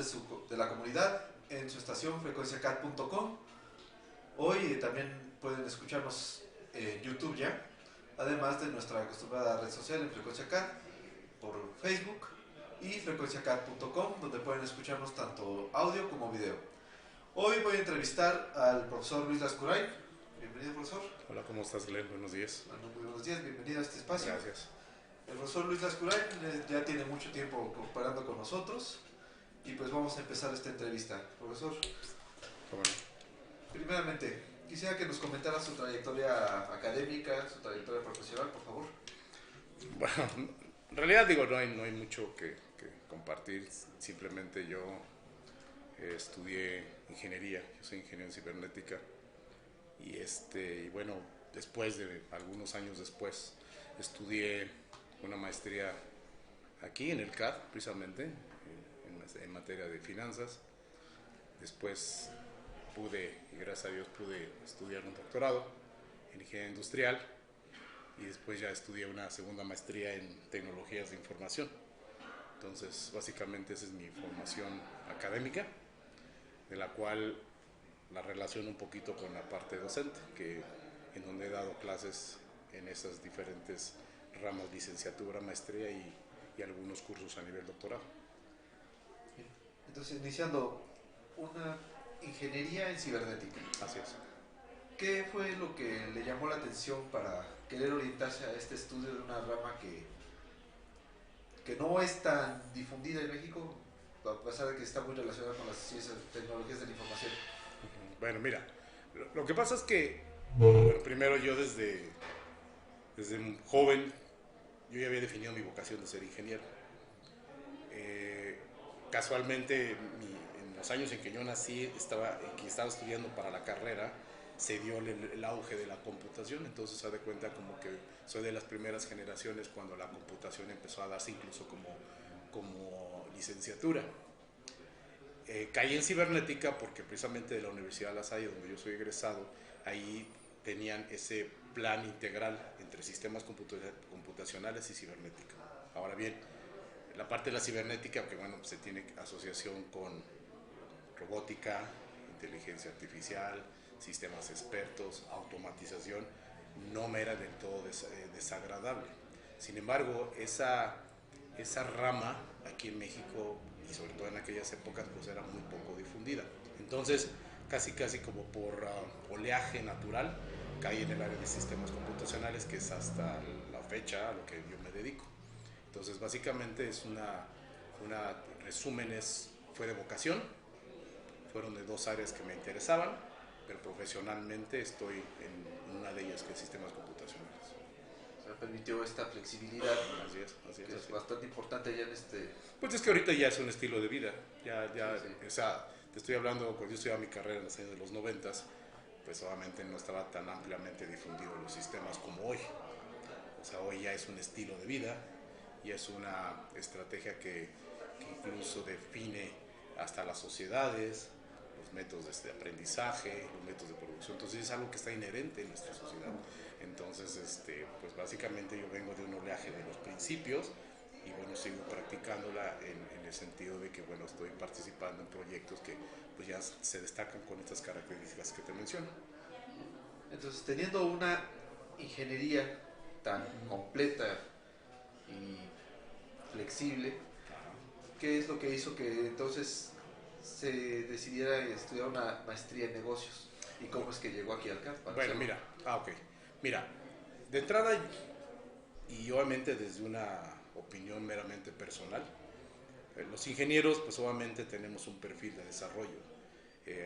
de la comunidad en su estación frecuenciacat.com. Hoy también pueden escucharnos en YouTube ya, además de nuestra acostumbrada red social en Frecuencia Cat por Facebook y frecuenciacat.com, donde pueden escucharnos tanto audio como video. Hoy voy a entrevistar al profesor Luis Lascurain. Bienvenido, profesor. Hola, ¿cómo estás, Glenn? Buenos días. Bueno, muy buenos días, bienvenido a este espacio. Gracias. El profesor Luis Lascurain ya tiene mucho tiempo cooperando con nosotros y pues vamos a empezar esta entrevista. Profesor, Bueno, primeramente, quisiera que nos comentara su trayectoria académica, su trayectoria profesional, por favor. bueno, en realidad digo, no hay mucho que compartir. Simplemente yo estudié ingeniería, yo soy ingeniero en cibernética y bueno, después de algunos años después estudié una maestría aquí en el CAD, precisamente, en materia de finanzas. Después y gracias a Dios pude estudiar un doctorado en ingeniería industrial y después ya estudié una segunda maestría en tecnologías de información. Entonces, básicamente esa es mi formación académica, de la cual la relaciono un poquito con la parte docente, en donde he dado clases en esas diferentes ramas, licenciatura, maestría y algunos cursos a nivel doctorado. Entonces, iniciando una ingeniería en cibernética. Así es. ¿Qué fue lo que le llamó la atención para querer orientarse a este estudio de una rama que no es tan difundida en México, a pesar de que está muy relacionada con las ciencias, tecnologías de la información? Bueno, mira, lo que pasa es que, bueno, primero yo desde joven, yo ya había definido mi vocación de ser ingeniero. Casualmente, en los años en que yo nací, estaba estudiando para la carrera, se dio el auge de la computación. Entonces se da cuenta como que soy de las primeras generaciones cuando la computación empezó a darse incluso como licenciatura. Caí en cibernética porque precisamente de la Universidad de La Salle, donde yo soy egresado, ahí tenían ese plan integral entre sistemas computacionales y cibernética. Ahora bien, la parte de la cibernética, que bueno, se tiene asociación con robótica, inteligencia artificial, sistemas expertos, automatización, no me era del todo desagradable. Sin embargo, esa rama aquí en México, y sobre todo en aquellas épocas, pues era muy poco difundida. Entonces, casi como por oleaje natural, caí en el área de sistemas computacionales, que es hasta la fecha a lo que yo me dedico. Entonces, básicamente es fue de vocación, fueron de dos áreas que me interesaban, pero profesionalmente estoy en una de ellas, que es sistemas computacionales. O sea, permitió esta flexibilidad, Así que es bastante importante ya en este... Pues es que ahorita ya es un estilo de vida, Sí. O sea, te estoy hablando, cuando yo estudiaba mi carrera en los años de los 90, pues obviamente no estaba tan ampliamente difundido los sistemas como hoy. O sea, hoy ya es un estilo de vida y es una estrategia que incluso define hasta las sociedades, los métodos de aprendizaje, los métodos de producción. Entonces es algo que está inherente en nuestra sociedad. Entonces, pues básicamente yo vengo de un oleaje de los principios y bueno, sigo practicándola en el sentido de que bueno, estoy participando en proyectos que pues ya se destacan con estas características que te menciono. Entonces, teniendo una ingeniería tan completa y flexible, ¿qué es lo que hizo que entonces se decidiera estudiar una maestría en negocios? ¿Y cómo es que llegó aquí al CAD? Bueno, mira, de entrada, y obviamente desde una opinión meramente personal, los ingenieros pues obviamente tenemos un perfil de desarrollo.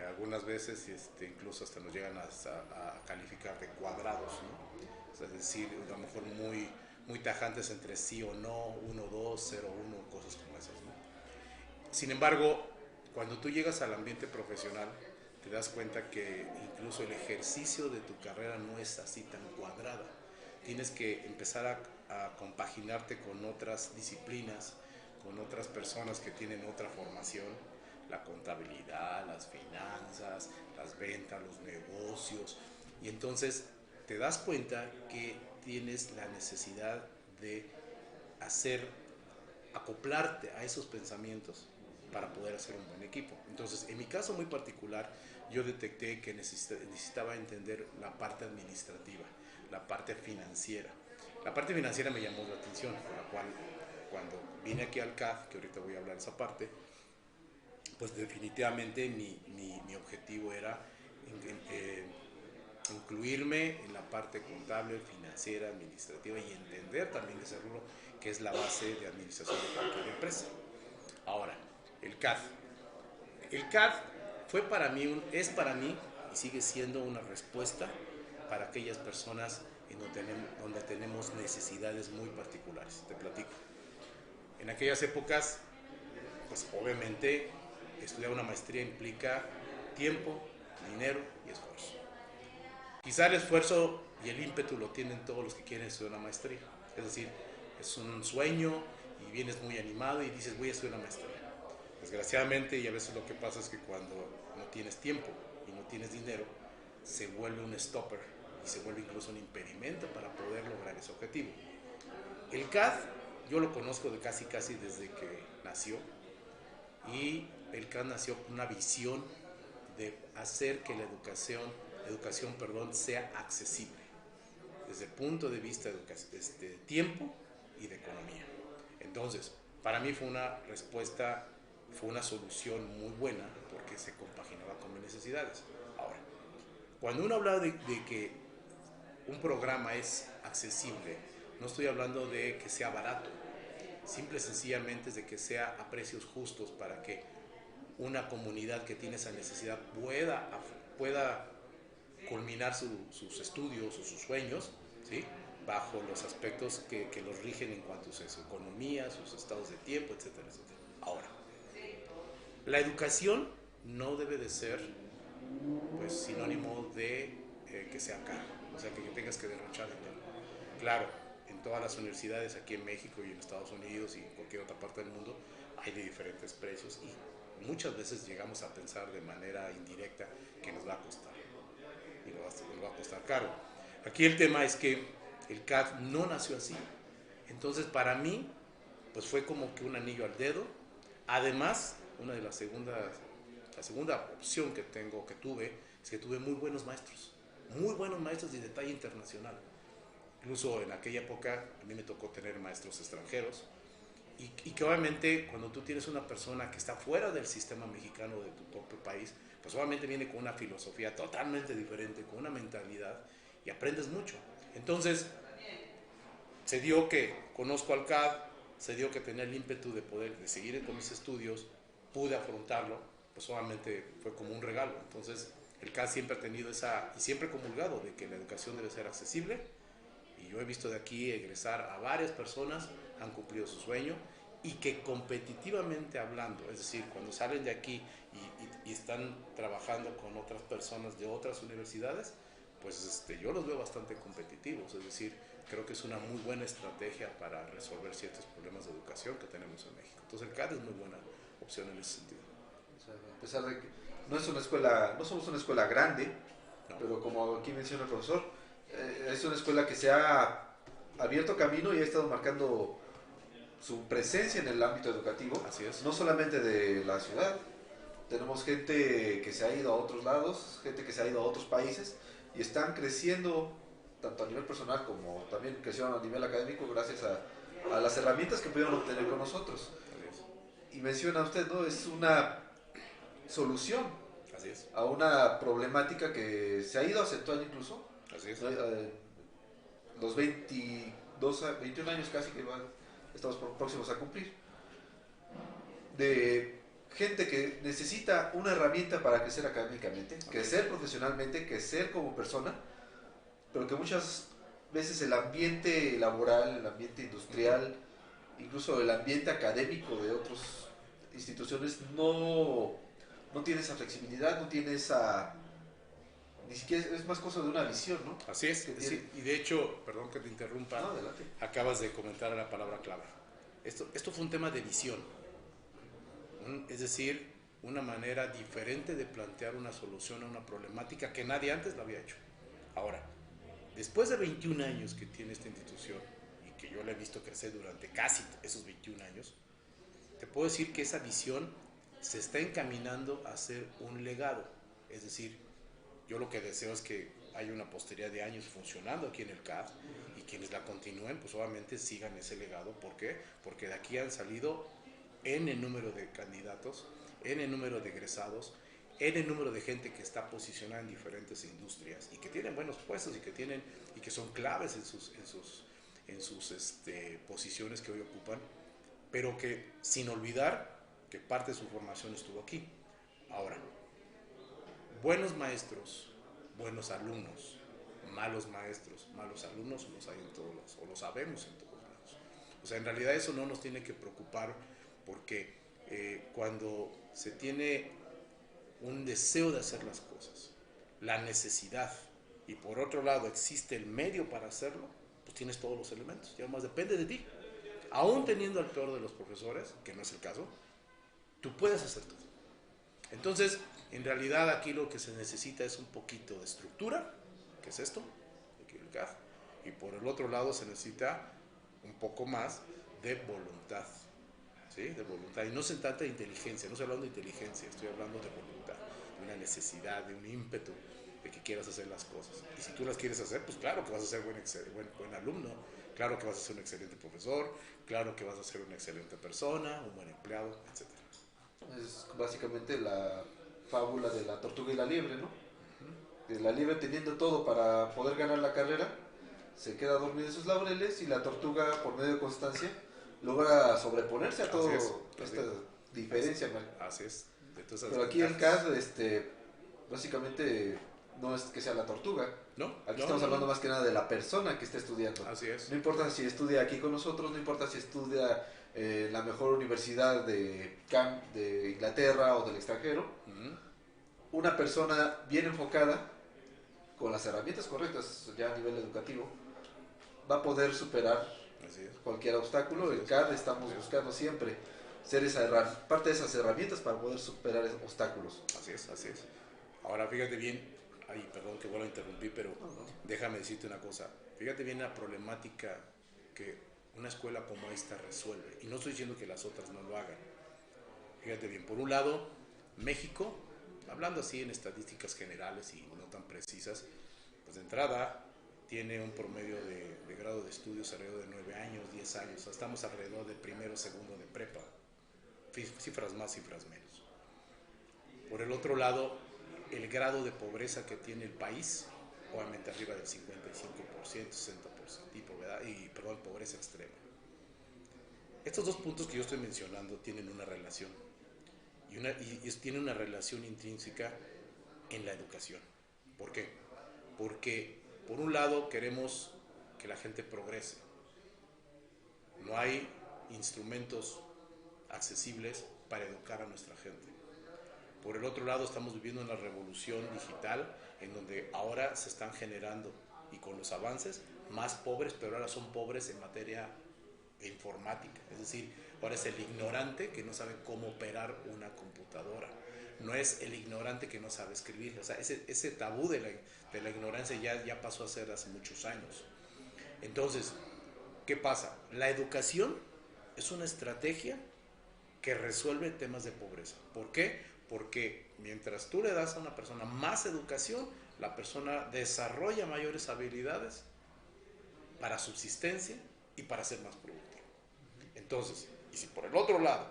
Algunas veces incluso hasta nos llegan a calificar de cuadrados, ¿no? O sea, es decir, a lo mejor muy tajantes entre sí o no, 1, 2, 0, 1, cosas como esas, ¿no? Sin embargo, cuando tú llegas al ambiente profesional, te das cuenta que incluso el ejercicio de tu carrera no es así tan cuadrada. Tienes que empezar a compaginarte con otras disciplinas, con otras personas que tienen otra formación, la contabilidad, las finanzas, las ventas, los negocios, y entonces te das cuenta que tienes la necesidad de acoplarte a esos pensamientos para poder hacer un buen equipo. Entonces, en mi caso muy particular, yo detecté que necesitaba entender la parte administrativa, la parte financiera. La parte financiera me llamó la atención, por la cual cuando vine aquí al CAD, que ahorita voy a hablar de esa parte, pues definitivamente mi objetivo era incluirme en la parte contable, financiera, administrativa y entender también ese rubro que es la base de administración de cualquier empresa. Ahora, el CAD. El CAD fue para mí, es para mí y sigue siendo una respuesta para aquellas personas en donde tenemos necesidades muy particulares. Te platico. En aquellas épocas, pues obviamente estudiar una maestría implica tiempo, dinero y esfuerzo. Quizá el esfuerzo y el ímpetu lo tienen todos los que quieren estudiar una maestría. Es decir, es un sueño y vienes muy animado y dices voy a estudiar una maestría. Desgraciadamente, y a veces lo que pasa es que cuando no tienes tiempo y no tienes dinero, se vuelve un stopper y se vuelve incluso un impedimento para poder lograr ese objetivo. El CAD yo lo conozco de casi desde que nació, y el CAD nació con una visión de hacer que la educación sea accesible desde el punto de vista de tiempo y de economía. Entonces, para mí fue una respuesta, fue una solución muy buena porque se compaginaba con mis necesidades. Ahora, cuando uno habla de que un programa es accesible, no estoy hablando de que sea barato, simple y sencillamente es de que sea a precios justos para que una comunidad que tiene esa necesidad pueda culminar sus estudios o sus sueños, ¿sí? Bajo los aspectos que los rigen en cuanto a su economía, sus estados de tiempo, etcétera, etcétera. Ahora, la educación no debe de ser pues sinónimo de que sea caro, o sea, que tengas que derrochar dinero. Claro, en todas las universidades aquí en México y en Estados Unidos y en cualquier otra parte del mundo hay de diferentes precios y muchas veces llegamos a pensar de manera indirecta que nos va a costar y nos va a costar caro. Aquí el tema es que el CAD no nació así. Entonces para mí pues fue como que un anillo al dedo. Además, la segunda opción que tuve es que tuve muy buenos maestros de detalle internacional. Incluso en aquella época a mí me tocó tener maestros extranjeros y que obviamente cuando tú tienes una persona que está fuera del sistema mexicano de tu propio país, pues obviamente viene con una filosofía totalmente diferente, con una mentalidad y aprendes mucho. Entonces se dio que conozco al CAD, se dio que tenía el ímpetu de seguir con mis estudios, pude afrontarlo, pues obviamente fue como un regalo. Entonces el CAD siempre ha tenido y siempre comulgado de que la educación debe ser accesible. Y yo he visto de aquí egresar a varias personas, han cumplido su sueño y que competitivamente hablando, es decir, cuando salen de aquí y están trabajando con otras personas de otras universidades, pues yo los veo bastante competitivos, es decir, creo que es una muy buena estrategia para resolver ciertos problemas de educación que tenemos en México. Entonces el CAD es muy buena opción en ese sentido. O sea, a pesar de que no somos una escuela grande, No. pero como aquí menciona el profesor, es una escuela que se ha abierto camino y ha estado marcando su presencia en el ámbito educativo. Así es. No solamente de la ciudad, tenemos gente que se ha ido a otros lados, gente que se ha ido a otros países y están creciendo tanto a nivel personal como también crecieron a nivel académico gracias a las herramientas que pudieron obtener con nosotros. Y menciona usted, ¿no? Es una solución Así es. a una problemática que se ha ido acentuando incluso. Así es. Los 21 años casi que estamos próximos a cumplir. De gente que necesita una herramienta para crecer académicamente, crecer profesionalmente, crecer como persona, pero que muchas veces el ambiente laboral, el ambiente industrial, incluso el ambiente académico de otras instituciones no tiene esa flexibilidad, no tiene esa... Ni siquiera es más cosa de una visión, ¿no? Así es, sí. Y de hecho, perdón que te interrumpa, No, adelante. acabas de comentar la palabra clave. Esto fue un tema de visión, es decir, una manera diferente de plantear una solución a una problemática que nadie antes lo había hecho. Ahora, después de 21 años que tiene esta institución y que yo la he visto crecer durante casi esos 21 años, te puedo decir que esa visión se está encaminando a ser un legado. Es decir, yo lo que deseo es que haya una posteridad de años funcionando aquí en el CAD y quienes la continúen, pues obviamente sigan ese legado. ¿Por qué? Porque de aquí han salido N número de candidatos, N número de egresados, N número de gente que está posicionada en diferentes industrias y que tienen buenos puestos y que son claves en sus posiciones que hoy ocupan, pero que sin olvidar que parte de su formación estuvo aquí. Ahora, buenos maestros, buenos alumnos, malos maestros, malos alumnos, los hay en todos lados, o lo sabemos en todos lados. O sea, en realidad eso no nos tiene que preocupar, porque cuando se tiene un deseo de hacer las cosas, la necesidad, y por otro lado existe el medio para hacerlo, pues tienes todos los elementos, ya más depende de ti. Aún teniendo al peor de los profesores, que no es el caso, tú puedes hacer todo. Entonces, en realidad aquí lo que se necesita es un poquito de estructura, que es esto, aquí el CAD, y por el otro lado se necesita un poco más de voluntad, ¿sí? De voluntad. Y no se trata de inteligencia, no estoy hablando de inteligencia, estoy hablando de voluntad, de una necesidad, de un ímpetu, de que quieras hacer las cosas. Y si tú las quieres hacer, pues claro que vas a ser buen alumno, claro que vas a ser un excelente profesor, claro que vas a ser una excelente persona, un buen empleado, etc. Es básicamente la fábula de la tortuga y la liebre, ¿no? Que la liebre, teniendo todo para poder ganar la carrera, se queda dormida en sus laureles, y la tortuga, por medio de constancia, logra sobreponerse a toda esta diferencia. Así es. Pero aquí el caso, básicamente, no es que sea la tortuga. No, aquí estamos hablando más que nada de la persona que está estudiando. Así es. No importa si estudia aquí con nosotros, no importa si estudia en la mejor universidad de Inglaterra o del extranjero. Una persona bien enfocada, con las herramientas correctas ya a nivel educativo, va a poder superar cualquier obstáculo. En CAD estamos buscando siempre ser parte de esas herramientas para poder superar esos obstáculos. Así es, así es. Ahora fíjate bien, perdón que vuelvo a interrumpir, pero déjame decirte una cosa. Fíjate bien la problemática que una escuela como esta resuelve. Y no estoy diciendo que las otras no lo hagan. Fíjate bien, por un lado, México, hablando así en estadísticas generales y no tan precisas, pues de entrada tiene un promedio de grado de estudios alrededor de 9 años, 10 años. O sea, estamos alrededor de primero, segundo de prepa. Cifras más, cifras menos. Por el otro lado, el grado de pobreza que tiene el país, obviamente arriba del 55%, 60%, y pobreza extrema. Estos dos puntos que yo estoy mencionando tienen una relación, y tienen una relación intrínseca en la educación. ¿Por qué? Porque por un lado queremos que la gente progrese. No hay instrumentos accesibles para educar a nuestra gente. Por el otro lado, estamos viviendo una revolución digital en donde ahora se están generando, y con los avances, más pobres, pero ahora son pobres en materia informática. Es decir, ahora es el ignorante que no sabe cómo operar una computadora. No es el ignorante que no sabe escribir. O sea, ese tabú de la ignorancia ya pasó a ser hace muchos años. Entonces, ¿qué pasa? La educación es una estrategia que resuelve temas de pobreza. ¿Por qué? Porque mientras tú le das a una persona más educación, la persona desarrolla mayores habilidades para subsistencia y para ser más productivo. Entonces, y si por el otro lado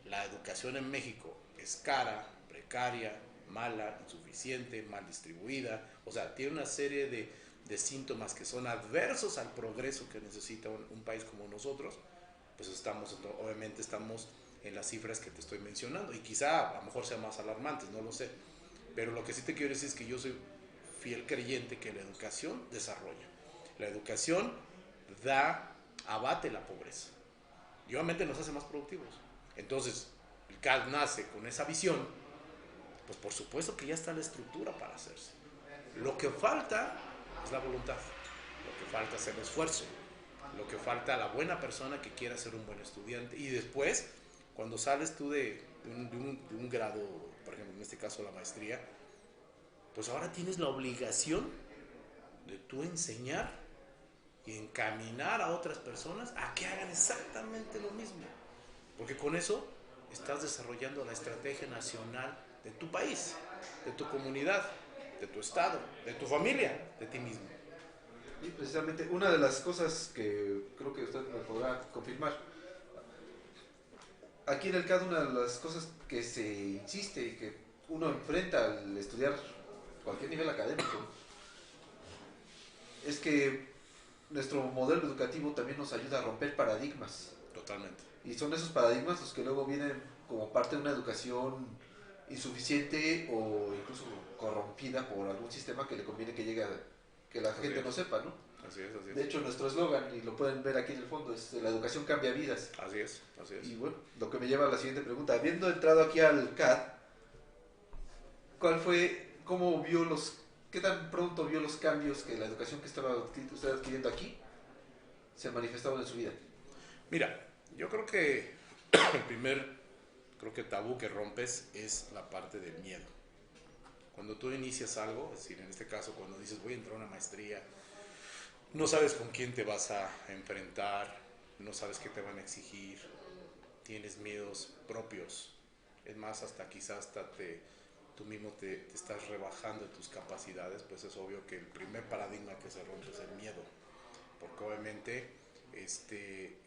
la educación en México es cara, precaria, mala, insuficiente, mal distribuida, o sea, tiene una serie de síntomas que son adversos al progreso que necesita un país como nosotros, pues obviamente estamos en las cifras que te estoy mencionando, y quizá a lo mejor sean más alarmantes, no lo sé, pero lo que sí te quiero decir es que yo soy fiel creyente que la educación desarrolla. La educación abate la pobreza y obviamente nos hace más productivos. Entonces, el CAD nace con esa visión, pues por supuesto que ya está la estructura para hacerse. Lo que falta es la voluntad, lo que falta es el esfuerzo, lo que falta la buena persona que quiera ser un buen estudiante. Y después, cuando sales tú de un grado, por ejemplo, en este caso la maestría, pues ahora tienes la obligación de tú enseñar y encaminar a otras personas a que hagan exactamente lo mismo. Porque con eso estás desarrollando la estrategia nacional de tu país, de tu comunidad, de tu estado, de tu familia, de ti mismo. Y precisamente una de las cosas que creo que usted me podrá confirmar, aquí en el CAD una de las cosas que se insiste y que uno enfrenta al estudiar cualquier nivel académico es que nuestro modelo educativo también nos ayuda a romper paradigmas. Totalmente. Y son esos paradigmas los que luego vienen como parte de una educación insuficiente o incluso corrompida por algún sistema que le conviene que llegue a, que la gente no sepa, ¿no? Así es, así es. De hecho, nuestro eslogan, y lo pueden ver aquí en el fondo, es la educación cambia vidas. Así es, así es. Y bueno, lo que me lleva a la siguiente pregunta. Habiendo entrado aquí al CAD, ¿cuál fue, cómo vio los, qué tan pronto vio los cambios que la educación que estaba usted adquiriendo aquí se manifestaban en su vida? Mira, yo creo que creo que tabú que rompes es la parte del miedo. Cuando tú inicias algo, es decir, en este caso cuando dices voy a entrar a una maestría, no sabes con quién te vas a enfrentar, no sabes qué te van a exigir, tienes miedos propios, es más, hasta quizás tú mismo te estás rebajando tus capacidades, pues es obvio que el primer paradigma que se rompe es el miedo, porque obviamente te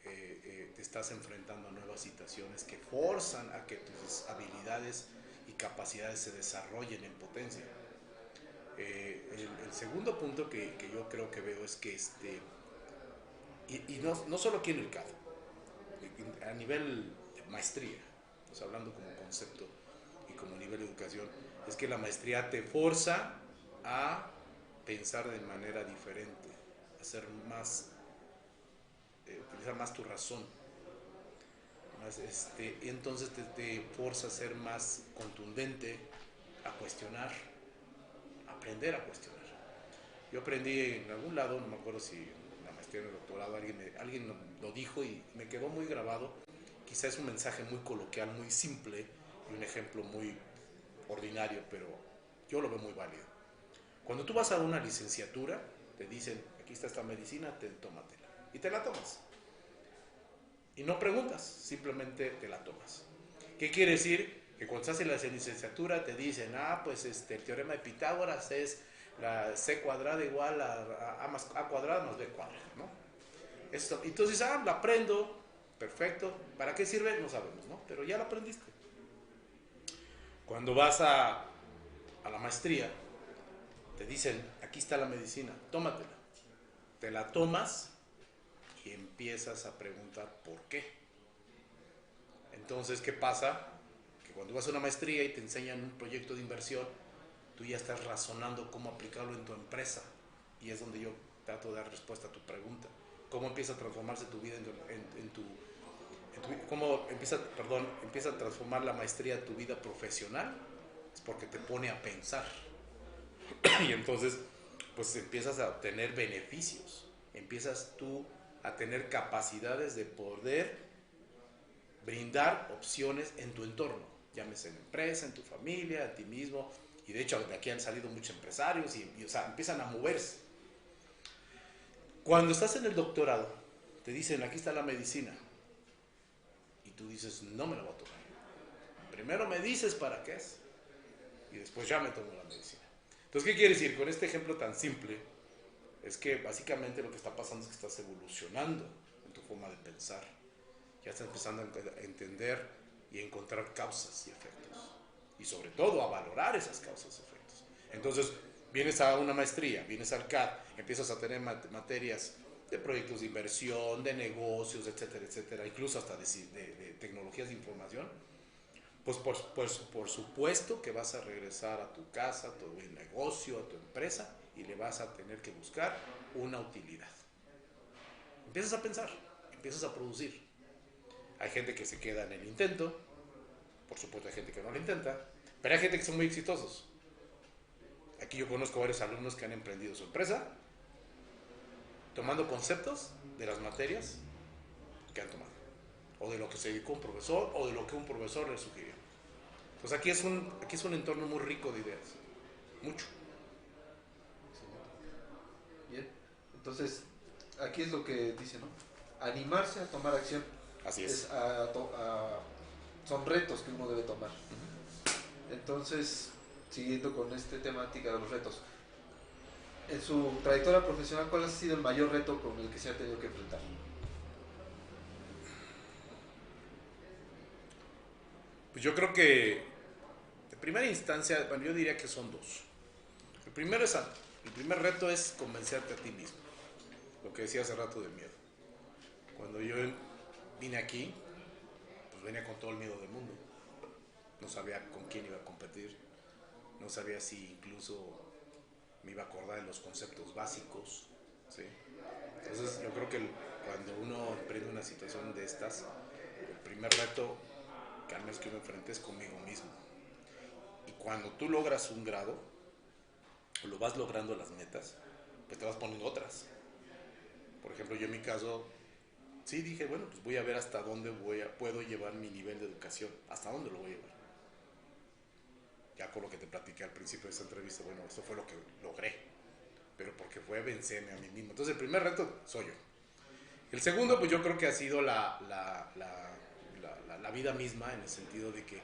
estás enfrentando a nuevas situaciones que forzan a que tus habilidades y capacidades se desarrollen en potencia. El segundo punto que yo creo que veo es que y no solo aquí en el CAD, a nivel de maestría, pues hablando como concepto y como nivel de educación, es que la maestría te forza a pensar de manera diferente, a ser más, utilizar más tu razón, más, entonces te forza a ser más contundente, a cuestionar, a aprender a cuestionar. Yo aprendí en algún lado, no me acuerdo si en la maestría o en el doctorado, alguien lo dijo y me quedó muy grabado. Quizás es un mensaje muy coloquial, muy simple y un ejemplo muy ordinario, pero yo lo veo muy válido. Cuando tú vas a una licenciatura, te dicen, aquí está esta medicina, tómatela. Y te la tomas. Y no preguntas, simplemente te la tomas. ¿Qué quiere decir? Que cuando estás en la licenciatura te dicen, pues el teorema de Pitágoras es la c cuadrada igual a más a cuadrada más b cuadrada, ¿no? Esto, y tú dices, la aprendo, perfecto. ¿Para qué sirve? No sabemos, ¿no? Pero ya la aprendiste. Cuando vas a la maestría, te dicen, aquí está la medicina, tómatela. Te la tomas y empiezas a preguntar por qué. Entonces, ¿qué pasa? Que cuando vas a una maestría y te enseñan un proyecto de inversión, tú ya estás razonando cómo aplicarlo en tu empresa. Y es donde yo trato de dar respuesta a tu pregunta. ¿Cómo empieza a transformarse tu vida cómo empieza a transformar la maestría tu vida profesional? Es porque te pone a pensar. Y entonces, pues empiezas a obtener beneficios. Empiezas tú a tener capacidades de poder brindar opciones en tu entorno, llámese en la empresa, en tu familia, a ti mismo, y de hecho de aquí han salido muchos empresarios o sea, empiezan a moverse. Cuando estás en el doctorado, te dicen, aquí está la medicina, y tú dices, no me la voy a tomar. Primero me dices para qué es, y después ya me tomo la medicina. Entonces, ¿qué quiere decir? Con este ejemplo tan simple, es que básicamente lo que está pasando es que estás evolucionando en tu forma de pensar. Ya estás empezando a entender y a encontrar causas y efectos. Y sobre todo a valorar esas causas y efectos. Entonces, vienes a una maestría, vienes al CAD, empiezas a tener materias de proyectos de inversión, de negocios, etcétera, etcétera, incluso hasta de tecnologías de información. Pues por supuesto que vas a regresar a tu casa, a tu negocio, a tu empresa y le vas a tener que buscar una utilidad. Empiezas a pensar, empiezas a producir. Hay gente que se queda en el intento, por supuesto hay gente que no lo intenta, pero hay gente que son muy exitosos. Aquí yo conozco varios alumnos que han emprendido su empresa tomando conceptos de las materias que han tomado, o de lo que se dedicó un profesor, o de lo que un profesor les sugirió. Pues aquí es un entorno muy rico de ideas, mucho. Bien, entonces aquí es lo que dice, ¿no? Animarse a tomar acción. Así es. son retos que uno debe tomar. Entonces, siguiendo con esta temática de los retos, en su trayectoria profesional, ¿cuál ha sido el mayor reto con el que se ha tenido que enfrentar? Pues yo creo que de primera instancia, bueno, yo diría que son dos. El primer reto es convencerte a ti mismo, lo que decía hace rato del miedo. Cuando yo vine aquí, pues venía con todo el miedo del mundo. No sabía con quién iba a competir, no sabía si incluso me iba a acordar de los conceptos básicos, ¿sí? Entonces yo creo que cuando uno emprende una situación de estas, el primer reto que al menos que uno enfrente es conmigo mismo. Y cuando tú logras un grado, o lo vas logrando las metas, pues te vas poniendo otras. Por ejemplo, yo en mi caso, sí dije, bueno, pues voy a ver hasta dónde puedo llevar mi nivel de educación, hasta dónde lo voy a llevar. Ya con lo que te platiqué al principio de esta entrevista, bueno, esto fue lo que logré, pero porque fue vencerme a mí mismo. Entonces el primer reto soy yo. El segundo, pues yo creo que ha sido la vida misma, en el sentido de que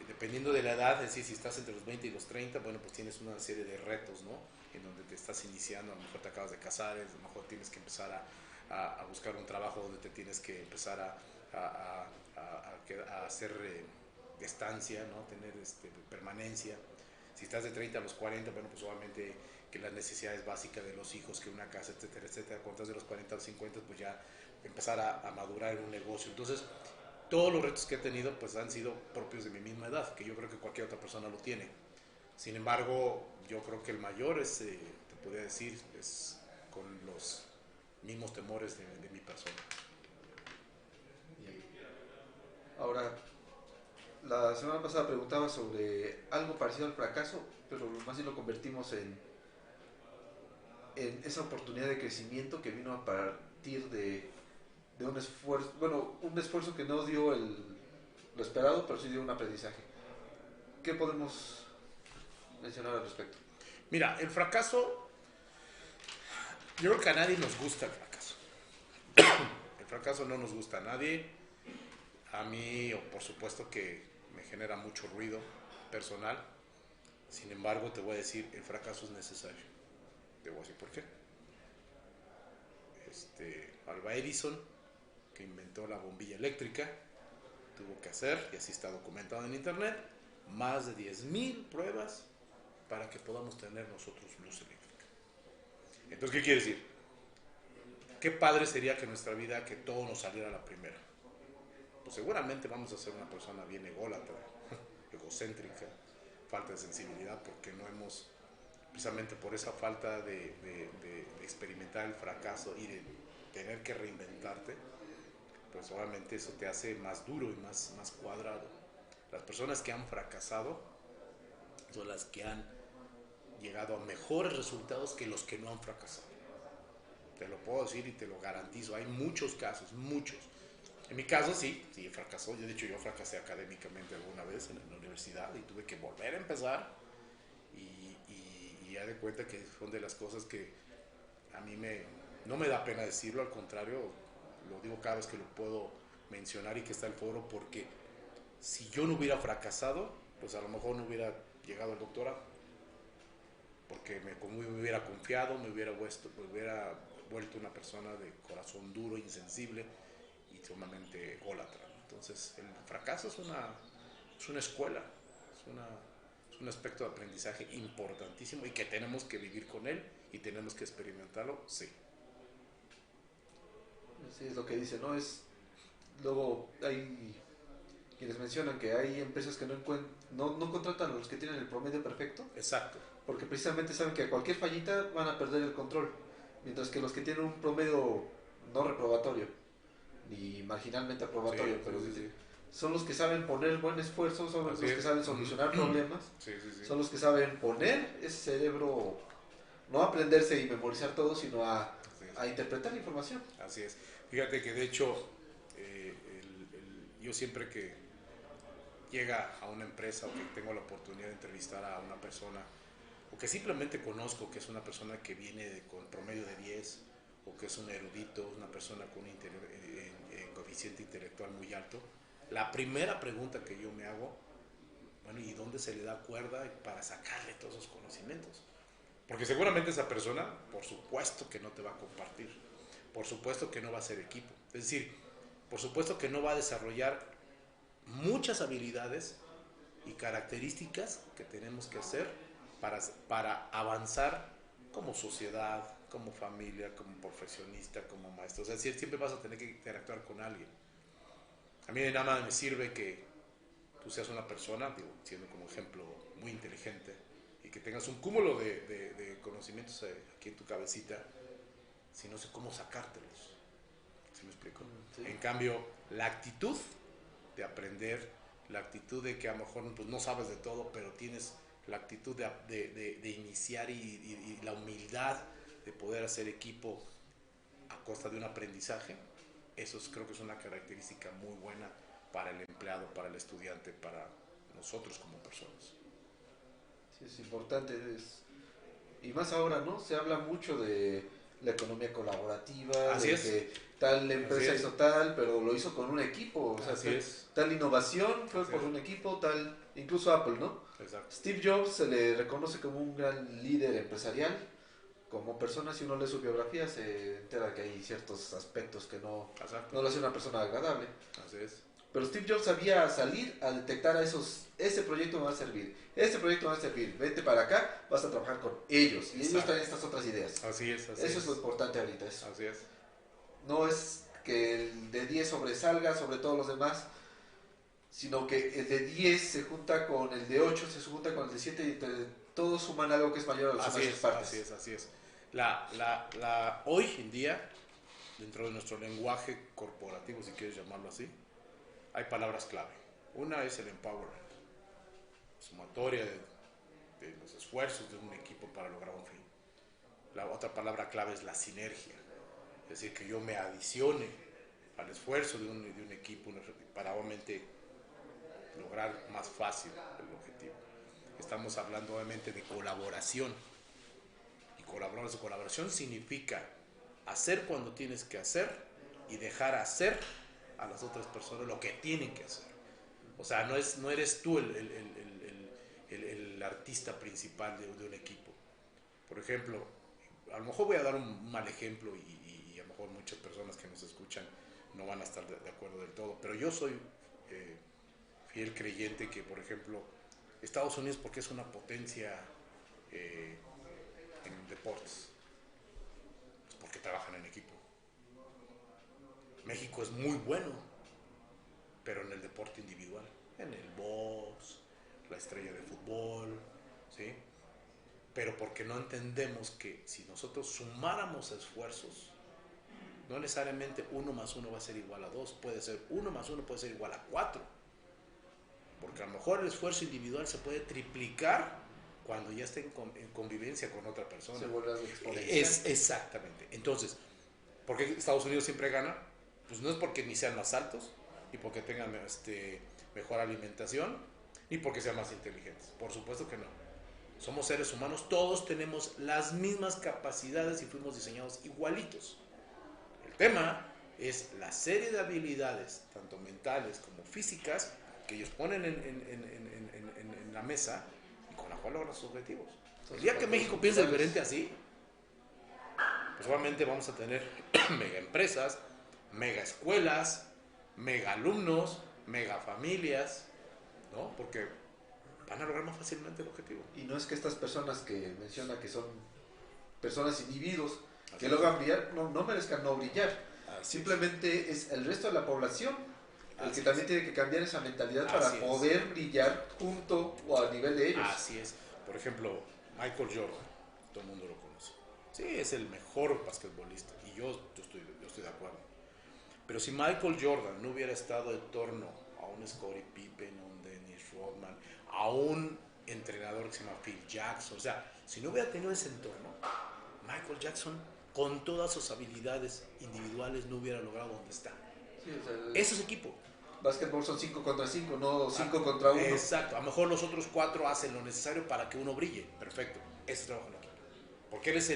dependiendo de la edad, es decir, si estás entre los 20 y los 30, bueno, pues tienes una serie de retos, ¿no? En donde te estás iniciando, a lo mejor te acabas de casar, a lo mejor tienes que empezar a buscar un trabajo donde te tienes que empezar a hacer estancia, ¿no? Tener permanencia. Si estás de 30 a los 40, bueno, pues obviamente que las necesidades básicas de los hijos, que una casa, etcétera, etcétera. Cuando estás de los 40 a los 50, pues ya empezar a madurar en un negocio. Entonces, todos los retos que he tenido pues han sido propios de mi misma edad, que yo creo que cualquier otra persona lo tiene. Sin embargo, yo creo que el mayor es, te podría decir, es con los mismos temores de mi persona. Ahora, la semana pasada preguntaba sobre algo parecido al fracaso, pero más bien lo convertimos en esa oportunidad de crecimiento que vino a partir de un esfuerzo, bueno, un esfuerzo que no dio lo esperado, pero sí dio un aprendizaje. ¿Qué podemos mencionar al respecto? Mira, el fracaso, yo creo que a nadie nos gusta el fracaso. El fracaso no nos gusta a nadie. A mí, por supuesto que me genera mucho ruido personal. Sin embargo, te voy a decir, el fracaso es necesario. Te voy a decir por qué. Alva Edison, que inventó la bombilla eléctrica, tuvo que hacer, y así está documentado en internet, más de 10,000 pruebas para que podamos tener nosotros luz eléctrica. Entonces, ¿qué quiere decir? Qué padre sería que en nuestra vida que todo nos saliera a la primera. Pues seguramente vamos a ser una persona bien ególatra, egocéntrica, falta de sensibilidad, porque no hemos, precisamente por esa falta de experimentar el fracaso y de tener que reinventarte, pues obviamente eso te hace más duro y más cuadrado. Las personas que han fracasado son las que han llegado a mejores resultados que los que no han fracasado. Te lo puedo decir y te lo garantizo. Hay muchos casos, muchos. En mi caso sí fracasó. Yo, de hecho, yo fracasé académicamente alguna vez en la universidad y tuve que volver a empezar. Y ya de cuenta que son de las cosas que a mí no me da pena decirlo, al contrario, lo digo cada vez que lo puedo mencionar y que está el foro, porque si yo no hubiera fracasado, pues a lo mejor no hubiera llegado al doctorado, porque como me hubiera confiado, me hubiera vuelto una persona de corazón duro, insensible y sumamente ególatra. Entonces el fracaso es una escuela, es un aspecto de aprendizaje importantísimo y que tenemos que vivir con él y tenemos que experimentarlo, sí. Sí, es lo que dice, ¿no? Luego hay quienes mencionan que hay empresas que no contratan a los que tienen el promedio perfecto. Exacto. Porque precisamente saben que a cualquier fallita van a perder el control. Mientras que los que tienen un promedio no reprobatorio, ni marginalmente aprobatorio, pero sí. Son los que saben poner el buen esfuerzo, son los que saben solucionar problemas, son los que saben poner ese cerebro, no a aprenderse y memorizar todo, sino a interpretar la información. Así es. Fíjate que de hecho, yo siempre que llega a una empresa o que tengo la oportunidad de entrevistar a una persona, o que simplemente conozco que es una persona que viene con promedio de 10, o que es un erudito, una persona con un coeficiente intelectual muy alto, la primera pregunta que yo me hago, bueno, ¿y dónde se le da cuerda para sacarle todos esos conocimientos? Porque seguramente esa persona, por supuesto que no te va a compartir, por supuesto que no va a ser equipo. Es decir, por supuesto que no va a desarrollar muchas habilidades y características que tenemos que hacer para avanzar como sociedad, como familia, como profesionista, como maestro. O sea, siempre vas a tener que interactuar con alguien. A mí de nada me sirve que tú seas una persona, digo, siendo como ejemplo muy inteligente, y que tengas un cúmulo de conocimientos aquí en tu cabecita, si no sé cómo sacártelos. ¿Sí me explico? Sí. En cambio, la actitud de aprender, la actitud de que a lo mejor pues, no sabes de todo, pero tienes la actitud de iniciar y la humildad de poder hacer equipo a costa de un aprendizaje, eso creo que es una característica muy buena para el empleado, para el estudiante, para nosotros como personas. Sí, es importante. Y más ahora, ¿no? Se habla mucho de la economía colaborativa, Así de es. que tal empresa hizo tal, pero lo hizo con un equipo. O sea, Así es. Tal innovación fue por un equipo, tal, incluso Apple, ¿no? Exacto. Steve Jobs se le reconoce como un gran líder empresarial. Como persona, si uno lee su biografía, se entera que hay ciertos aspectos que no lo hace una persona agradable. Así es. Pero Steve Jobs sabía salir a detectar a ese proyecto me va a servir, este proyecto me va a servir, vete para acá, vas a trabajar con ellos. Y ellos traen estas otras ideas. Así es. Eso es lo importante ahorita. Eso. Así es. No es que el de 10 sobresalga sobre todos los demás, sino que el de 10 se junta con el de 8, se junta con el de 7 y todos suman algo que es mayor a las demás partes. Así es. Hoy en día, dentro de nuestro lenguaje corporativo, si quieres llamarlo así, hay palabras clave. Una es el empowerment, sumatoria de los esfuerzos de un equipo para lograr un fin. La otra palabra clave es la sinergia, es decir, que yo me adicione al esfuerzo de un equipo para obviamente lograr más fácil el objetivo. Estamos hablando obviamente de colaboración. Y colaboración significa hacer cuando tienes que hacer y dejar hacer a las otras personas lo que tienen que hacer. O sea, no eres tú el artista principal de un equipo. Por ejemplo, a lo mejor voy a dar un mal ejemplo y a lo mejor muchas personas que nos escuchan no van a estar de acuerdo del todo, pero yo soy fiel creyente que, por ejemplo, Estados Unidos, porque es una potencia en deportes, es porque trabajan en equipo. México es muy bueno, pero en el deporte individual, en el box, la estrella de fútbol, ¿sí? Pero porque no entendemos que si nosotros sumáramos esfuerzos, no necesariamente 1 más 1 va a ser igual a 2, puede ser 1 más 1 puede ser igual a 4, porque a lo mejor el esfuerzo individual se puede triplicar cuando ya esté en convivencia con otra persona. Se vuelve algo exponencial. Exactamente. Entonces, ¿por qué Estados Unidos siempre gana? Pues no es porque ni sean más altos, ni porque tengan mejor alimentación, ni porque sean más inteligentes. Por supuesto que no. Somos seres humanos, todos tenemos las mismas capacidades y fuimos diseñados igualitos. El tema es la serie de habilidades, tanto mentales como físicas, que ellos ponen en la mesa y con la cual logran sus objetivos. El día que México piense diferente así, pues obviamente vamos a tener mega empresas, mega escuelas, mega alumnos, mega familias, ¿no? Porque van a lograr más fácilmente el objetivo. Y no es que estas personas que menciona que son personas, individuos, que logran brillar, no merezcan no brillar. Simplemente es el resto de la población el que también tiene que cambiar esa mentalidad para poder brillar junto o a nivel de ellos. Así es. Por ejemplo, Michael Jordan, todo el mundo lo conoce. Sí, es el mejor basquetbolista y yo estoy de acuerdo. Pero si Michael Jordan no hubiera estado en torno a un Scottie Pippen, a un Dennis Rodman, a un entrenador que se llama Phil Jackson, o sea, si no hubiera tenido ese entorno, Michael Jackson, con todas sus habilidades individuales, no hubiera logrado donde está. Sí, o sea, eso es equipo. Básquetbol son 5 contra 5, no 5 contra 1. Exacto, a lo mejor los otros 4 hacen lo necesario para que uno brille. Perfecto, ese es trabajo en equipo. Porque eres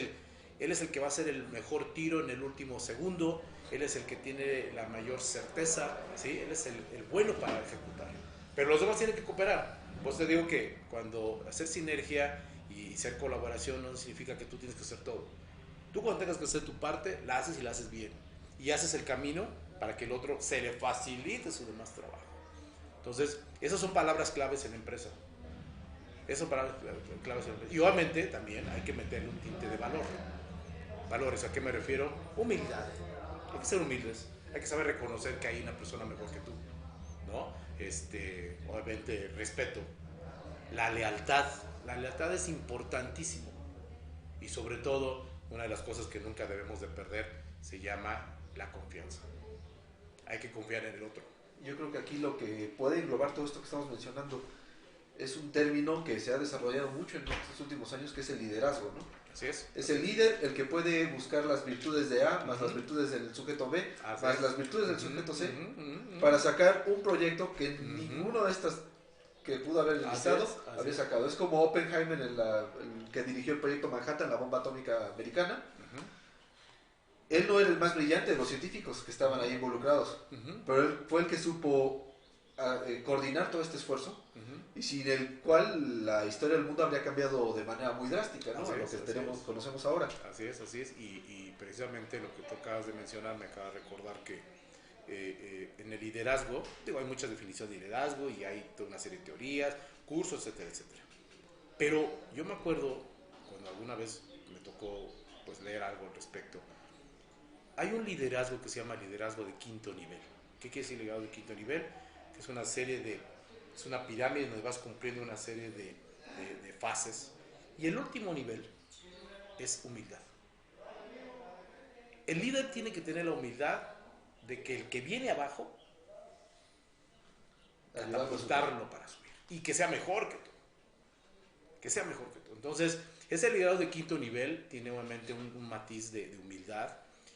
él es el que va a hacer el mejor tiro en el último segundo, él es el que tiene la mayor certeza, ¿sí? Él es el bueno para ejecutar. Pero los demás tienen que cooperar. Pues te digo que cuando hacer sinergia y hacer colaboración no significa que tú tienes que hacer todo. Tú cuando tengas que hacer tu parte, la haces y la haces bien. Y haces el camino para que el otro se le facilite su demás trabajo. Entonces, esas son palabras claves en la empresa. Esas son palabras claves en la empresa. Y obviamente también hay que meterle un tinte de valor. Valores, ¿a qué me refiero? Humildad. Hay que ser humildes. Hay que saber reconocer que hay una persona mejor que tú, ¿no? Obviamente, respeto. La lealtad. La lealtad es importantísimo. Y sobre todo, una de las cosas que nunca debemos de perder se llama la confianza. Hay que confiar en el otro. Yo creo que aquí lo que puede englobar todo esto que estamos mencionando es un término que se ha desarrollado mucho en estos últimos años, que es el liderazgo, ¿no? Así es. Es el líder el que puede buscar las virtudes de A, más las virtudes del sujeto B, más las virtudes del sujeto C, para sacar un proyecto que ninguno de estas que pudo haber listado había sacado. Es como Oppenheimer, el que dirigió el proyecto Manhattan, la bomba atómica americana. Él no era el más brillante de los científicos que estaban ahí involucrados, pero él fue el que supo coordinar todo este esfuerzo, y sin el cual la historia del mundo habría cambiado de manera muy drástica, ¿no? A lo que conocemos ahora. Así es. Y precisamente lo que tú acabas de mencionar me acaba de recordar que en el liderazgo, hay muchas definiciones de liderazgo y hay toda una serie de teorías, cursos, etcétera, etcétera. Pero yo me acuerdo cuando alguna vez me tocó pues leer algo al respecto. Hay un liderazgo que se llama liderazgo de quinto nivel. ¿Qué quiere decir liderazgo de quinto nivel? Es una serie de, es una pirámide donde vas cumpliendo una serie de fases. Y el último nivel es humildad. El líder tiene que tener la humildad de que el que viene abajo, catapultarlo para subir. Y que sea mejor que tú. Que sea mejor que tú. Entonces, ese liderazgo de quinto nivel tiene obviamente un matiz de humildad.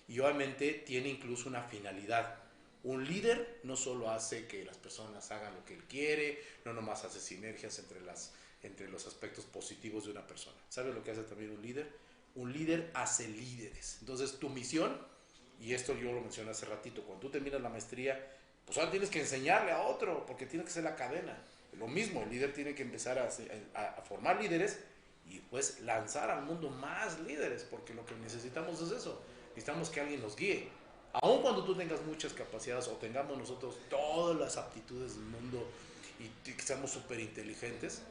Y obviamente tiene incluso una finalidad. Un líder no solo hace que las personas hagan lo que él quiere, no nomás hace sinergias entre los aspectos positivos de una persona. ¿Sabes lo que hace también un líder? Un líder hace líderes. Entonces tu misión, y esto yo lo mencioné hace ratito, cuando tú terminas la maestría, pues ahora tienes que enseñarle a otro, porque tiene que ser la cadena. Lo mismo, el líder tiene que empezar a formar líderes y pues lanzar al mundo más líderes, porque lo que necesitamos es eso. Necesitamos que alguien nos guíe. Aun cuando tú tengas muchas capacidades o tengamos nosotros todas las aptitudes del mundo y que seamos súper inteligentes,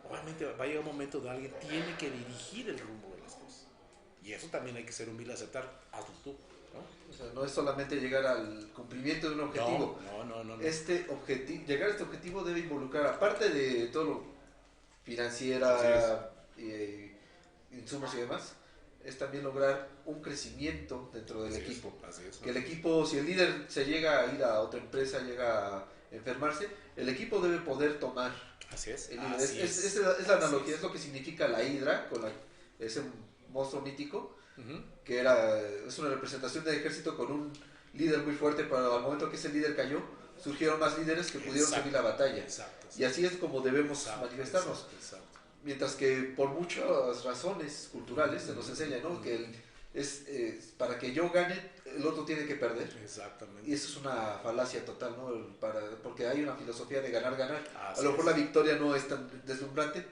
obviamente va a llegar un momento donde alguien tiene que dirigir el rumbo de las cosas. Y eso también hay que ser humilde, aceptar, hazlo tú, ¿no? O sea, no es solamente llegar al cumplimiento de un objetivo. No. Llegar a este objetivo debe involucrar, aparte de todo lo financiera, insumos y demás, es también lograr un crecimiento dentro del equipo. Que el equipo, si el líder se llega a ir a otra empresa, llega a enfermarse, el equipo debe poder tomar. Así es. Es la analogía, es lo que significa la hidra, con ese monstruo mítico, que es una representación del ejército con un líder muy fuerte, pero al momento que ese líder cayó, surgieron más líderes que pudieron seguir la batalla. Y así es como debemos manifestarnos. Mientras que por muchas razones culturales se nos enseña, ¿no? Que para que yo gane, el otro tiene que perder. Exactamente. Y eso es una falacia total, ¿no? Porque hay una filosofía de ganar. A lo mejor la victoria no es tan deslumbrante,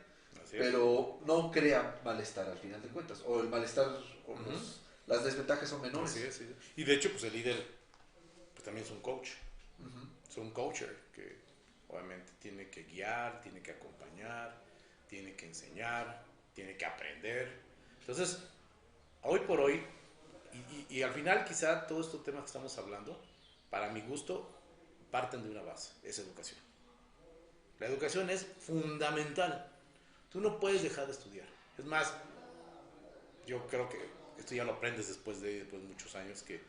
pero no crea malestar al final de cuentas. O el malestar, o las desventajas son menores. Así es. Y de hecho, pues el líder pues, también es un coach. Es un coacher que obviamente tiene que guiar, tiene que acompañar, tiene que enseñar, tiene que aprender. Entonces, hoy por hoy, y al final quizá todos estos temas que estamos hablando, para mi gusto, parten de una base, es educación. La educación es fundamental. Tú no puedes dejar de estudiar. Es más, yo creo que esto ya lo aprendes después de muchos años, que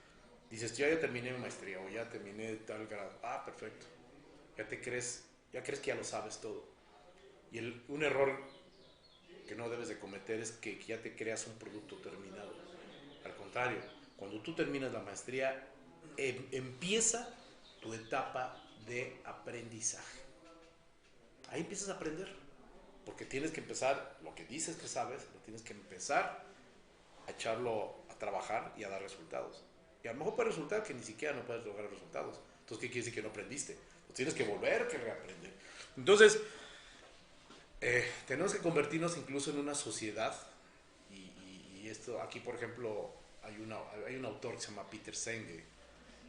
dices, ya terminé mi maestría o ya terminé tal grado. Ah, perfecto. Ya crees que ya lo sabes todo. Y un error que no debes de cometer es que ya te creas un producto terminado. Al contrario, cuando tú terminas la maestría, empieza tu etapa de aprendizaje. Ahí empiezas a aprender, porque tienes que empezar, lo que dices que sabes, lo tienes que empezar a echarlo a trabajar y a dar resultados. Y a lo mejor puede resultar que ni siquiera no puedes lograr resultados. Entonces, ¿qué quiere decir que no aprendiste? Pues tienes que volver, que reaprender. Entonces, tenemos que convertirnos incluso en una sociedad. Y esto, aquí, por ejemplo, hay un autor que se llama Peter Senge,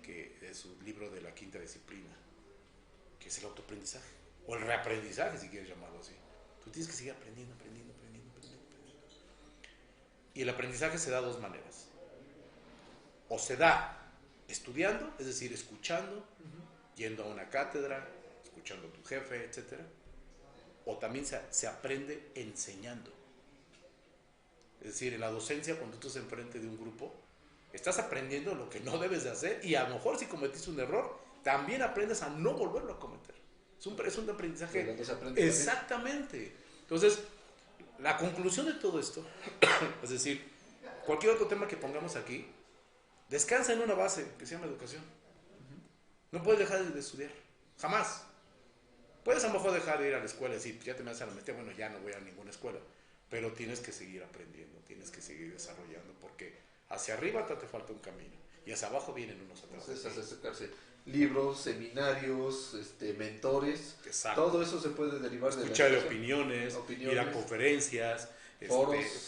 que es su libro de la quinta disciplina, que es el autoaprendizaje, o el reaprendizaje, si quieres llamarlo así. Tú tienes que seguir aprendiendo. Y el aprendizaje se da de dos maneras. O se da estudiando, es decir, escuchando, yendo a una cátedra, escuchando a tu jefe, etc. O también se aprende enseñando. Es decir, en la docencia, cuando tú estás enfrente de un grupo, estás aprendiendo lo que no debes de hacer, y a lo mejor si cometiste un error, también aprendes a no volverlo a cometer. Es un aprendizaje. Exactamente. Entonces, la conclusión de todo esto, es decir, cualquier otro tema que pongamos aquí, descansa en una base que se llama educación. No puedes dejar de estudiar, jamás. Puedes a lo mejor dejar de ir a la escuela y decir, ya te me vas a la meter, bueno, ya no voy a ninguna escuela, pero tienes que seguir aprendiendo, tienes que seguir desarrollando, porque hacia arriba te falta un camino y hacia abajo vienen unos atrás. Entonces, acercarse. Libros, seminarios, mentores. Exacto. Todo eso se puede derivar escuchar de opiniones, ir a conferencias,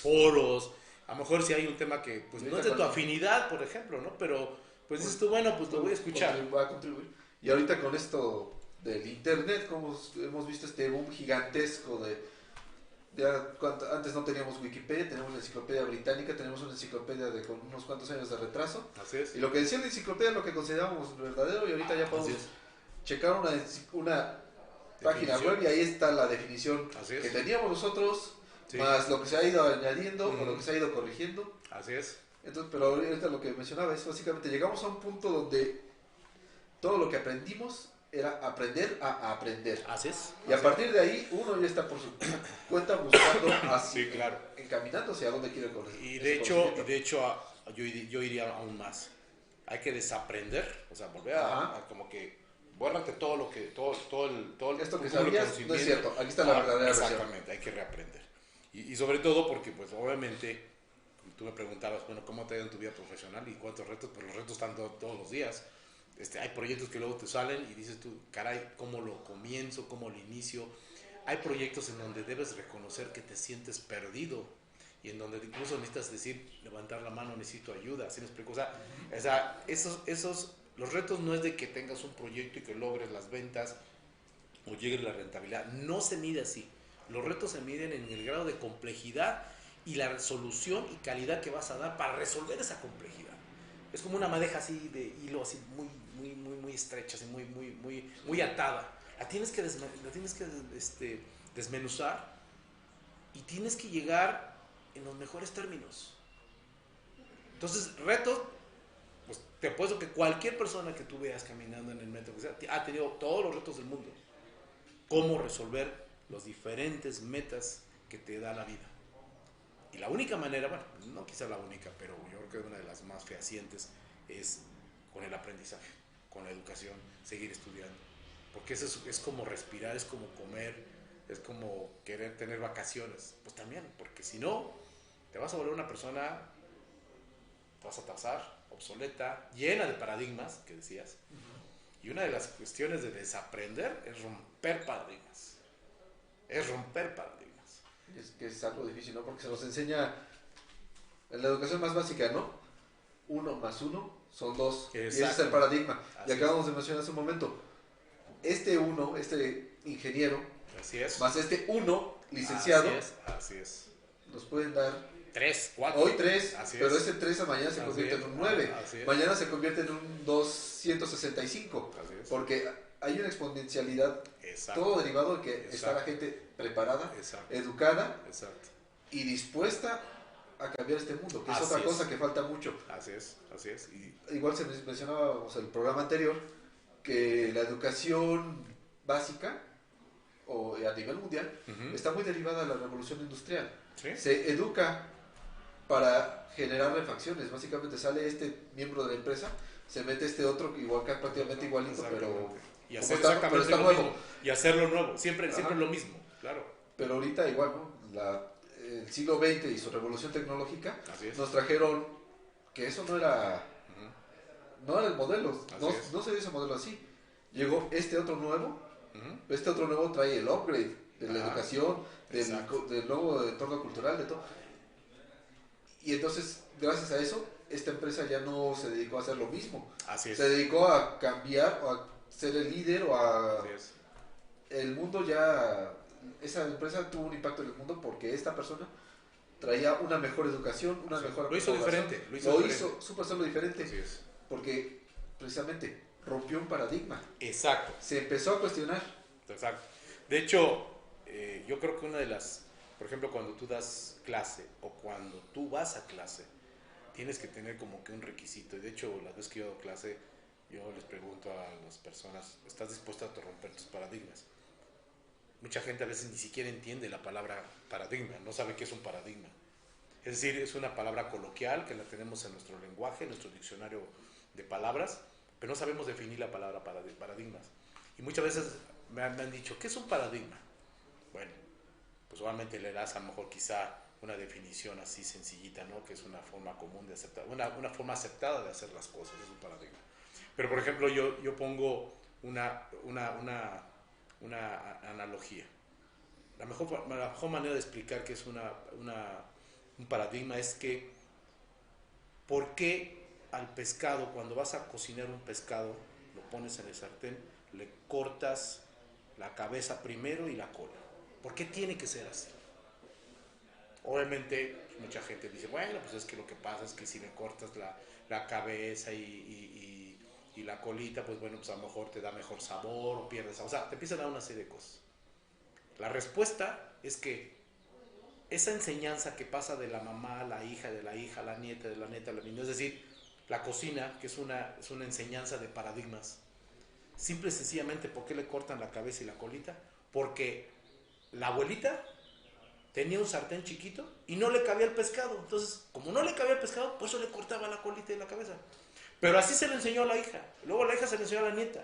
foros. A lo mejor si hay un tema que pues, no es de tu afinidad, por ejemplo, ¿no? Pero pues dices tú, bueno, pues lo voy a escuchar. Va a contribuir. Y ahorita con esto del internet, como hemos visto este boom gigantesco antes no teníamos Wikipedia, tenemos la enciclopedia británica, tenemos una enciclopedia con unos cuantos años de retraso. Así es. Y lo que decía la enciclopedia es lo que considerábamos verdadero, y ahorita ya podemos checar una página web y ahí está la definición que teníamos nosotros, más lo que se ha ido añadiendo o lo que se ha ido corrigiendo. Así es. Entonces, pero ahorita lo que mencionaba es básicamente llegamos a un punto donde todo lo que aprendimos era aprender a aprender. Así es. Y a partir de ahí uno ya está por su cuenta buscando sí, claro. encaminándose a dónde quiere correr. Y de hecho yo iría aún más. Hay que desaprender, o sea, volver a como que bórrate todo lo que todo esto que sabías no es cierto. Aquí está la verdadera versión. Exactamente, hay que reaprender. Y sobre todo porque pues obviamente tú me preguntabas, bueno, ¿cómo te ha ido en tu vida profesional y cuántos retos? Pues los retos están todos los días. Hay proyectos que luego te salen y dices tú, caray, ¿cómo lo comienzo? ¿Cómo lo inicio? Hay proyectos en donde debes reconocer que te sientes perdido y en donde incluso necesitas decir, levantar la mano, necesito ayuda. ¿Sí me explico? O sea, los retos no es de que tengas un proyecto y que logres las ventas o llegue la rentabilidad. No se mide así. Los retos se miden en el grado de complejidad y la solución y calidad que vas a dar para resolver esa complejidad. Es como una madeja así de hilo, así muy estrecha, así muy atada. La tienes que desmenuzar y tienes que llegar en los mejores términos. Entonces, retos, pues te apuesto que cualquier persona que tú veas caminando en el metro ha tenido todos los retos del mundo. Cómo resolver las diferentes metas que te da la vida. Y la única manera, bueno, no quizá la única, pero yo creo que una de las más fehacientes es con el aprendizaje, con la educación, seguir estudiando. Porque eso es como respirar, es como comer, es como querer tener vacaciones. Pues también, porque si no, te vas a volver una persona, te vas a atrasar, obsoleta, llena de paradigmas, que decías. Y una de las cuestiones de desaprender es romper paradigmas. Es que es algo difícil, ¿no? Porque se nos enseña en la educación más básica, ¿no? 1 más 1 son 2. Exacto. Y ese es el paradigma. Así y acabamos de mencionar hace un momento. Este ingeniero, así es, más uno licenciado, así es. Nos pueden dar 3, 4. Hoy 3, pero ese 3 a mañana se convierte en un 9. Mañana se convierte en un 265. Porque hay una exponencialidad. Exacto. Todo derivado de que está la gente preparada, educada y dispuesta a cambiar este mundo, que es otra cosa que falta mucho. Así es. Igual se mencionaba en el programa anterior que la educación básica o a nivel mundial está muy derivada de la revolución industrial. ¿Sí? Se educa para generar refacciones. Básicamente sale este miembro de la empresa, se mete otro igual que prácticamente igualito, pero y hacer exactamente está lo nuevo. Mismo. Y hacerlo nuevo, siempre lo mismo, claro. Pero ahorita igual, ¿no? el siglo XX y su revolución tecnológica, Así es. nos trajeron que eso no era, Ujú. no era el modelo, Así es. no se dio ese modelo así. Llegó este otro nuevo, Ujú. este otro nuevo trae el upgrade de la Ajá. educación, Exacto. del nuevo entorno cultural, de todo. Y entonces, gracias a eso, esta empresa ya no se dedicó a hacer lo mismo. Así es. Se dedicó a cambiar o a ser el líder o a... Así es. El mundo ya... Esa empresa tuvo un impacto en el mundo porque esta persona traía una mejor educación, una mejor... Lo hizo población. diferente. Lo hizo súper solo diferente. Así es. Porque precisamente rompió un paradigma. Exacto. Se empezó a cuestionar. Exacto. De hecho, yo creo que una de las, por ejemplo, cuando tú das clase o cuando tú vas a clase, tienes que tener como que un requisito. Y de hecho, las veces que yo doy clase, yo les pregunto a las personas, ¿estás dispuesta a romper tus paradigmas? Mucha gente a veces ni siquiera entiende la palabra paradigma, no sabe qué es un paradigma. Es decir, es una palabra coloquial que la tenemos en nuestro lenguaje, en nuestro diccionario de palabras, pero no sabemos definir la palabra paradigmas. Y muchas veces me han dicho, ¿qué es un paradigma? Bueno, pues obviamente le das a lo mejor quizá una definición así sencillita, ¿no? Que es una forma común de aceptar, una forma aceptada de hacer las cosas, es un paradigma. Pero por ejemplo yo pongo una analogía. La mejor manera de explicar qué es un paradigma es que ¿por qué al pescado, cuando vas a cocinar un pescado, lo pones en el sartén, le cortas la cabeza primero y la cola? ¿Por qué tiene que ser así? Obviamente, mucha gente dice, bueno, pues es que lo que pasa es que si le cortas la cabeza y la colita, pues bueno, pues a lo mejor te da mejor sabor o pierdes, o sea, te empiezan a dar una serie de cosas. La respuesta es que esa enseñanza que pasa de la mamá a la hija, de la hija a la nieta, de la nieta a la niña, es decir, la cocina, que es una enseñanza de paradigmas, simple y sencillamente, ¿por qué le cortan la cabeza y la colita? Porque la abuelita tenía un sartén chiquito y no le cabía el pescado. Entonces, como no le cabía el pescado, por eso le cortaba la colita y la cabeza. Pero así se le enseñó a la hija. Luego la hija se le enseñó a la nieta.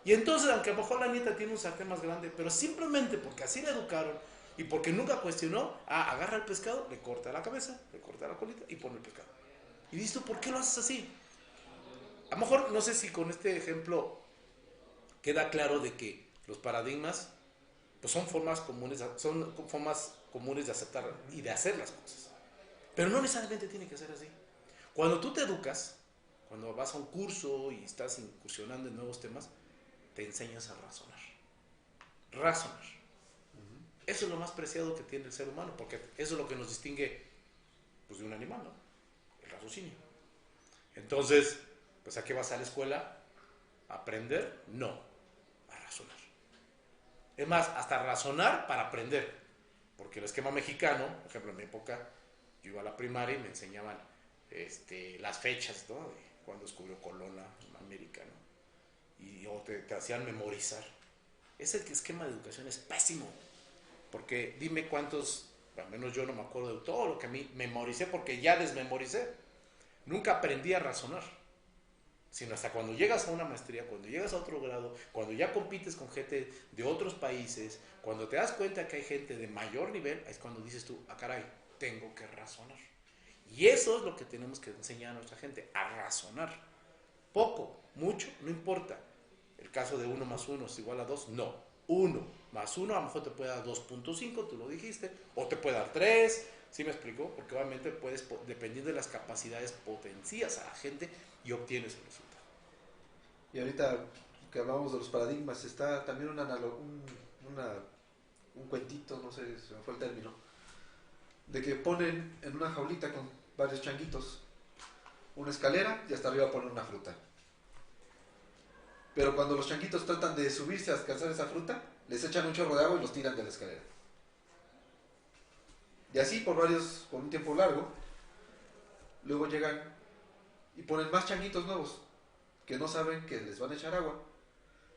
Y entonces, aunque a lo mejor la nieta tiene un sartén más grande, pero simplemente porque así la educaron y porque nunca cuestionó, agarra el pescado, le corta la cabeza, le corta la colita y pone el pescado. Y dices tú, ¿por qué lo haces así? A lo mejor, no sé si con este ejemplo queda claro de que los paradigmas pues son formas comunes de aceptar y de hacer las cosas. Pero no necesariamente tiene que ser así. Cuando tú te educas, cuando vas a un curso y estás incursionando en nuevos temas, te enseñas a razonar. Razonar. Eso es lo más preciado que tiene el ser humano, porque eso es lo que nos distingue pues, de un animal, ¿no? El raciocinio. Entonces, pues ¿a qué vas a la escuela? ¿A aprender? No, a razonar. Es más, hasta razonar para aprender. Porque el esquema mexicano, por ejemplo, en mi época, yo iba a la primaria y me enseñaban las fechas, ¿no? De cuando descubrió Colón América, ¿no? Y o te hacían memorizar. Ese esquema de educación es pésimo. Porque dime cuántos, al menos yo no me acuerdo de todo lo que a mí memoricé, porque ya desmemoricé. Nunca aprendí a razonar. Sino hasta cuando llegas a una maestría, cuando llegas a otro grado, cuando ya compites con gente de otros países, cuando te das cuenta que hay gente de mayor nivel, es cuando dices tú, caray, tengo que razonar. Y eso es lo que tenemos que enseñar a nuestra gente, a razonar. Poco, mucho, no importa. El caso de 1 más 1 es igual a 2, no. 1 más 1 a lo mejor te puede dar 2.5, tú lo dijiste, o te puede dar 3, ¿sí me explicó? Porque obviamente puedes, dependiendo de las capacidades, potencias a la gente y obtienes el resultado. Y ahorita que hablamos de los paradigmas, está también un cuentito, no sé, se me fue el término, de que ponen en una jaulita con varios changuitos una escalera y hasta arriba ponen una fruta. Pero cuando los changuitos tratan de subirse a alcanzar esa fruta, les echan un chorro de agua y los tiran de la escalera. Y así por un tiempo largo, luego llegan y ponen más changuitos nuevos que no saben que les van a echar agua.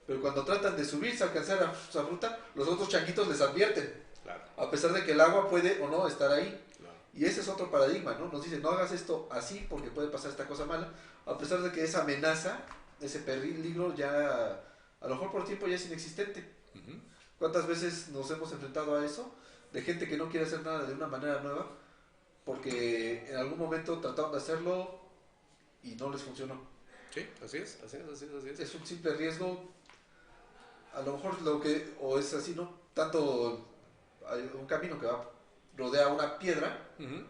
Pero cuando tratan de subirse a alcanzar esa fruta, los otros changuitos les advierten. Claro. A pesar de que el agua puede o no estar ahí. Claro. Y ese es otro paradigma, ¿no? Nos dicen, no hagas esto así porque puede pasar esta cosa mala. A pesar de que esa amenaza, ese peligro ya, a lo mejor por tiempo ya es inexistente. Uh-huh. ¿Cuántas veces nos hemos enfrentado a eso? de gente que no quiere hacer nada de una manera nueva, porque en algún momento trataron de hacerlo y no les funcionó. Sí, así es, así es, así es, así es. Es un simple riesgo, a lo mejor o es así, ¿no? Tanto hay un camino que rodea una piedra, Uh-huh.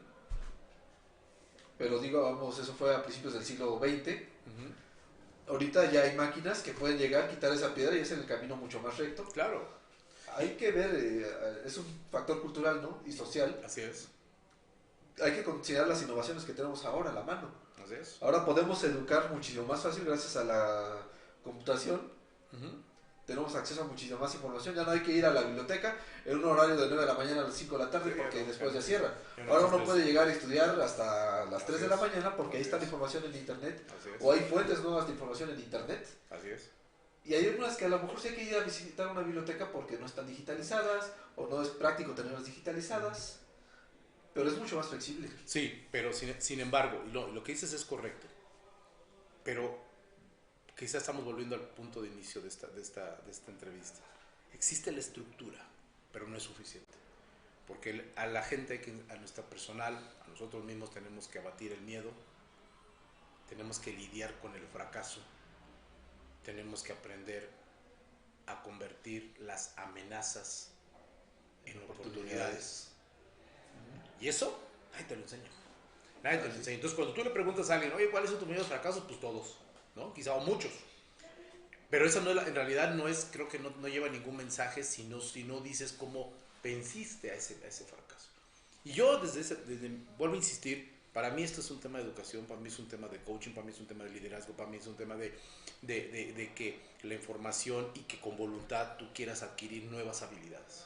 pero digamos, eso fue a principios del siglo XX. Uh-huh. Ahorita ya hay máquinas que pueden llegar, quitar esa piedra y hacer el camino mucho más recto. Claro. Hay que ver, es un factor cultural, ¿no? Y social. Así es. Hay que considerar las innovaciones que tenemos ahora a la mano. Así es. Ahora podemos educar muchísimo más fácil gracias a la computación. Uh-huh. Tenemos acceso a muchísima más información. Ya no hay que ir a la biblioteca en un horario de 9 de la mañana a las 5 de la tarde porque después ya cierra. Ahora uno puede llegar a estudiar hasta las 3 de la mañana porque ahí está la información en internet. O hay fuentes nuevas de información en internet. Así es. Y hay unas que a lo mejor sí hay que ir a visitar una biblioteca porque no están digitalizadas o no es práctico tenerlas digitalizadas. Pero es mucho más flexible. Sí, pero sin embargo, y lo que dices es correcto. Pero quizá estamos volviendo al punto de inicio de esta entrevista. Existe la estructura, pero no es suficiente. Porque a la gente, a nuestra personal, a nosotros mismos tenemos que abatir el miedo, tenemos que lidiar con el fracaso, tenemos que aprender a convertir las amenazas en oportunidades. Y eso, nadie te lo enseña. Nadie te lo enseña. Entonces, cuando tú le preguntas a alguien, oye, ¿cuáles son tus miedos fracasos? Pues todos, ¿no? Quizá o muchos. Pero eso no, en realidad no es, creo que no lleva ningún mensaje si no dices cómo venciste a ese fracaso. Y yo vuelvo a insistir, para mí esto es un tema de educación, para mí es un tema de coaching, para mí es un tema de liderazgo, para mí es un tema de que la información y que con voluntad tú quieras adquirir nuevas habilidades.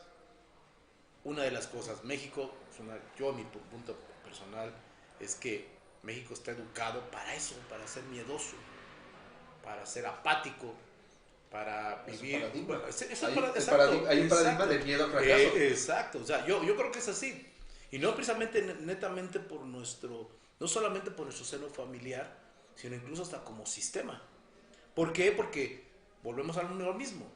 Una de las cosas, México, yo a mi punto personal, es que México está educado para eso, para ser miedoso, para ser apático, para vivir... Hay un paradigma de miedo al fracaso. Exacto, o sea, yo creo que es así. Y no precisamente, netamente no solamente por nuestro seno familiar, sino incluso hasta como sistema. ¿Por qué? Porque volvemos a lo mismo.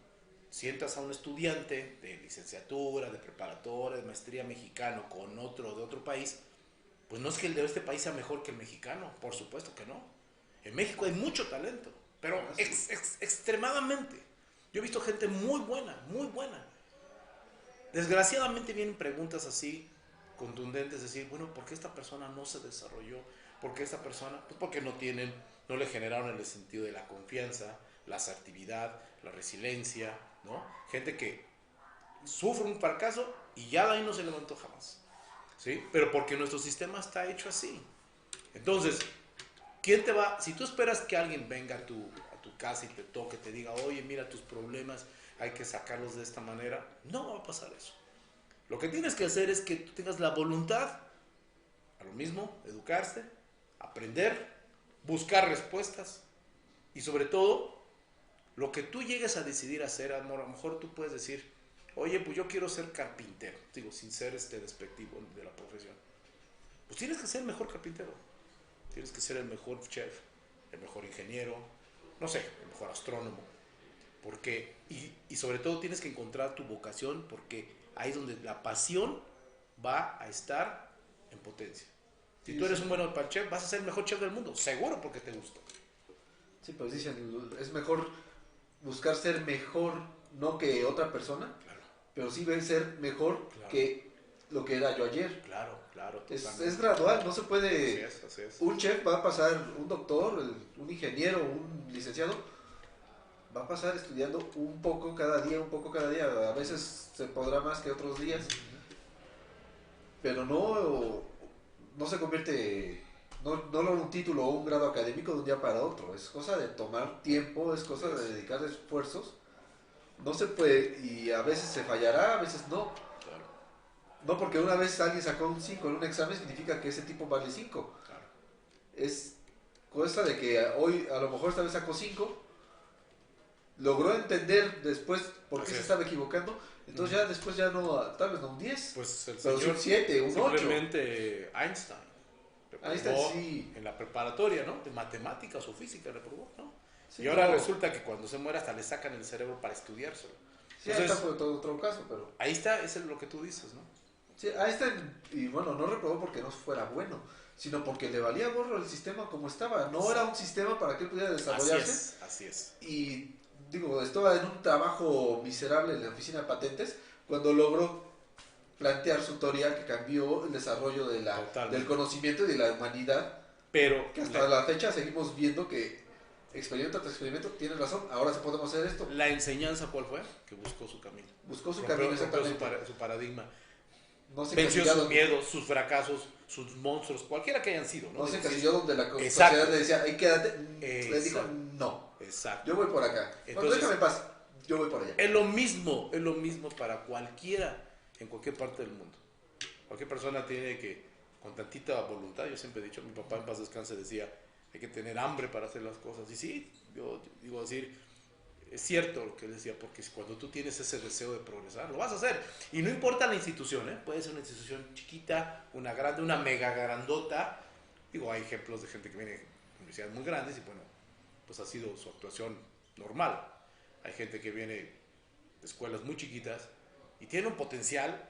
Sientas a un estudiante de licenciatura, de preparatoria, de maestría mexicano con otro de otro país, pues no es que el de este país sea mejor que el mexicano, por supuesto que no. En México hay mucho talento, pero extremadamente. Yo he visto gente muy buena, muy buena. Desgraciadamente vienen preguntas así, contundentes, decir, bueno, ¿por qué esta persona no se desarrolló? ¿Por qué esta persona? Pues porque no le generaron el sentido de la confianza, la asertividad, la resiliencia, ¿no? Gente que sufre un fracaso y ya de ahí no se levantó jamás, ¿sí? Pero porque nuestro sistema está hecho así. Entonces, si tú esperas que alguien venga a tu casa y te toque, te diga, oye, mira tus problemas, hay que sacarlos de esta manera, no va a pasar eso. Lo que tienes que hacer es que tú tengas la voluntad, a lo mismo, educarse, aprender, buscar respuestas y sobre todo, lo que tú llegues a decidir hacer, a lo mejor tú puedes decir, oye, pues yo quiero ser carpintero, digo, sin ser despectivo de la profesión. Pues tienes que ser el mejor carpintero, tienes que ser el mejor chef, el mejor ingeniero, no sé, el mejor astrónomo. Porque, y sobre todo tienes que encontrar tu vocación, porque ahí es donde la pasión va a estar en potencia. Si tú eres un buen chef, vas a ser el mejor chef del mundo, seguro, porque te gusta. Sí, pues dicen, es mejor buscar ser mejor, no que otra persona, Claro. Pero sí ser mejor que lo que era yo ayer. Claro. Es gradual, no se puede... Así es. Un chef va a pasar, un doctor, un ingeniero, un licenciado, va a pasar estudiando un poco cada día. A veces se podrá más que otros días, pero no se convierte... No logra un título o un grado académico de un día para otro. Es cosa de tomar tiempo, es cosa de dedicar esfuerzos. No se puede, y a veces se fallará, a veces no. Claro. No porque una vez alguien sacó un 5 en un examen significa que ese tipo vale 5. Claro. Es cosa de que hoy a lo mejor esta vez sacó 5, logró entender después por qué se estaba equivocando, entonces ya después ya no, tal vez no un 10, pues el pero señor, un 7, un 8. Simplemente Einstein sí. En la preparatoria, ¿no? De matemáticas o física reprobó, ¿no? Sí, y ahora resulta que cuando se muere hasta le sacan el cerebro para estudiárselo. Sí, entonces, ahí está todo otro caso, pero... Ahí está, eso es lo que tú dices, ¿no? Sí, a este, y bueno, no reprobó porque no fuera bueno, sino porque le valía gorro el sistema como estaba. No era un sistema para que él pudiera desarrollarse. Así es. Y digo, estaba en un trabajo miserable en la oficina de patentes cuando logró plantear su teoría que cambió el desarrollo del conocimiento y de la humanidad. Pero que hasta la fecha seguimos viendo que experimento tras experimento tiene razón, ahora sí podemos hacer esto. ¿La enseñanza cuál fue? Que buscó su camino. Buscó su camino, exactamente. Su paradigma. No se venció sus miedos, sus fracasos, sus monstruos, cualquiera que hayan sido. No se encasilló donde la sociedad le decía, ahí quédate. Exacto. Le dijo, no. Exacto. Yo voy por acá. Entonces, déjame en paz. Yo voy por allá. Es lo mismo para cualquiera en cualquier parte del mundo. Cualquier persona tiene que, con tantita voluntad, yo siempre he dicho, mi papá en paz descanse decía, hay que tener hambre para hacer las cosas. Y sí, yo digo decir, es cierto lo que él decía, porque cuando tú tienes ese deseo de progresar, lo vas a hacer. Y no importa la institución, puede ser una institución chiquita, una grande, una mega grandota. Digo, hay ejemplos de gente que viene de universidades muy grandes y bueno, pues ha sido su actuación normal. Hay gente que viene de escuelas muy chiquitas y tiene un potencial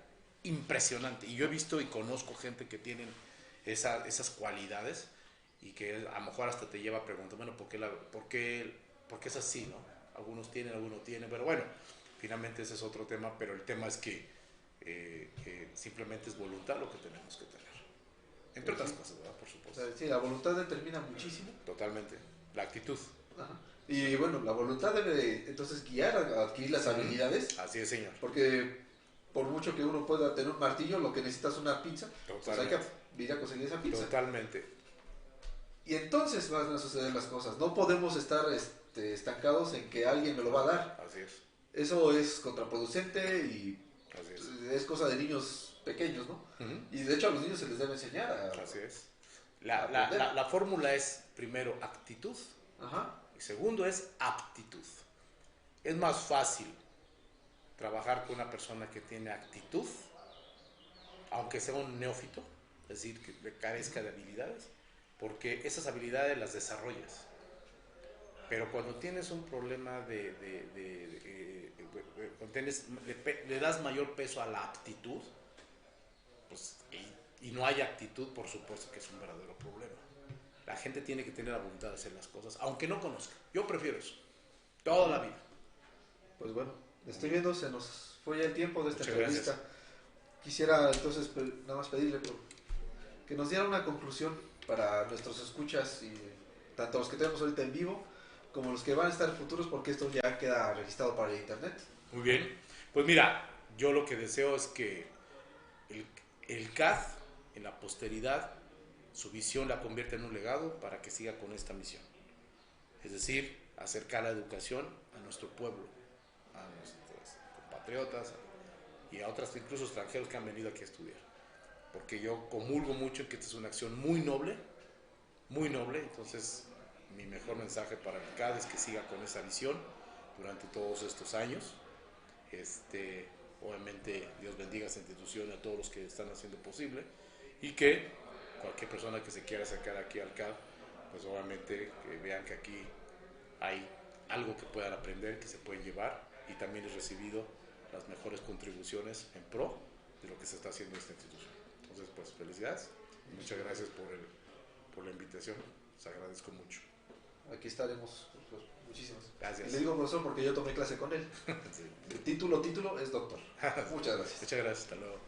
impresionante. Y yo he visto y conozco gente que tienen esas cualidades y que a lo mejor hasta te lleva a preguntar, bueno, ¿por qué es así, no? Algunos tienen, algunos tienen, pero bueno, finalmente ese es otro tema, pero el tema es que simplemente es voluntad lo que tenemos que tener. Entre otras cosas, ¿verdad? Por supuesto. O sea, sí, la voluntad determina muchísimo. Totalmente. La actitud. Ajá. Y bueno, la voluntad debe entonces guiar a adquirir las habilidades. Así es, señor. Porque por mucho que uno pueda tener un martillo, lo que necesitas es una pinza. Pues hay que ir a conseguir esa pinza. Totalmente. Y entonces van a suceder las cosas. No podemos estar estancados en que alguien me lo va a dar. Así es. Eso es contraproducente y Así es cosa de niños pequeños, ¿no? Y de hecho a los niños se les debe enseñar a... Así es. La fórmula es primero actitud. Ajá. Y segundo es aptitud. Es más fácil trabajar con una persona que tiene actitud, aunque sea un neófito, es decir, que le carezca de habilidades, porque esas habilidades las desarrollas. Pero cuando tienes un problema le das mayor peso a la aptitud, pues, y no hay actitud, por supuesto que es un verdadero problema. La gente tiene que tener la voluntad de hacer las cosas, aunque no conozca. Yo prefiero eso, toda la vida. Pues bueno, estoy viendo, se nos fue ya el tiempo de esta Muchas entrevista. Gracias. Quisiera entonces nada más pedirle que nos diera una conclusión para nuestros escuchas, y tanto los que tenemos ahorita en vivo como los que van a estar en futuros, porque esto ya queda registrado para el internet. Muy bien, pues mira, yo lo que deseo es que el CAD en la posteridad, su visión la convierta en un legado para que siga con esta misión. Es decir, acercar la educación a nuestro pueblo, a nuestros compatriotas y a otros incluso extranjeros que han venido aquí a estudiar. Porque yo comulgo mucho en que esta es una acción muy noble, entonces mi mejor mensaje para el CAD es que siga con esa visión durante todos estos años. Obviamente Dios bendiga a esta institución y a todos los que están haciendo posible, y que cualquier persona que se quiera acercar aquí al CAD, pues obviamente que vean que aquí hay algo que puedan aprender, que se pueden llevar, y también he recibido las mejores contribuciones en pro de lo que se está haciendo en esta institución. Entonces, pues felicidades, muchas gracias por la invitación, les agradezco mucho. Aquí estaremos, muchísimas gracias. Y le digo profesor porque yo tomé clase con él. Sí. El título es doctor. Muchas gracias. Muchas gracias, hasta luego.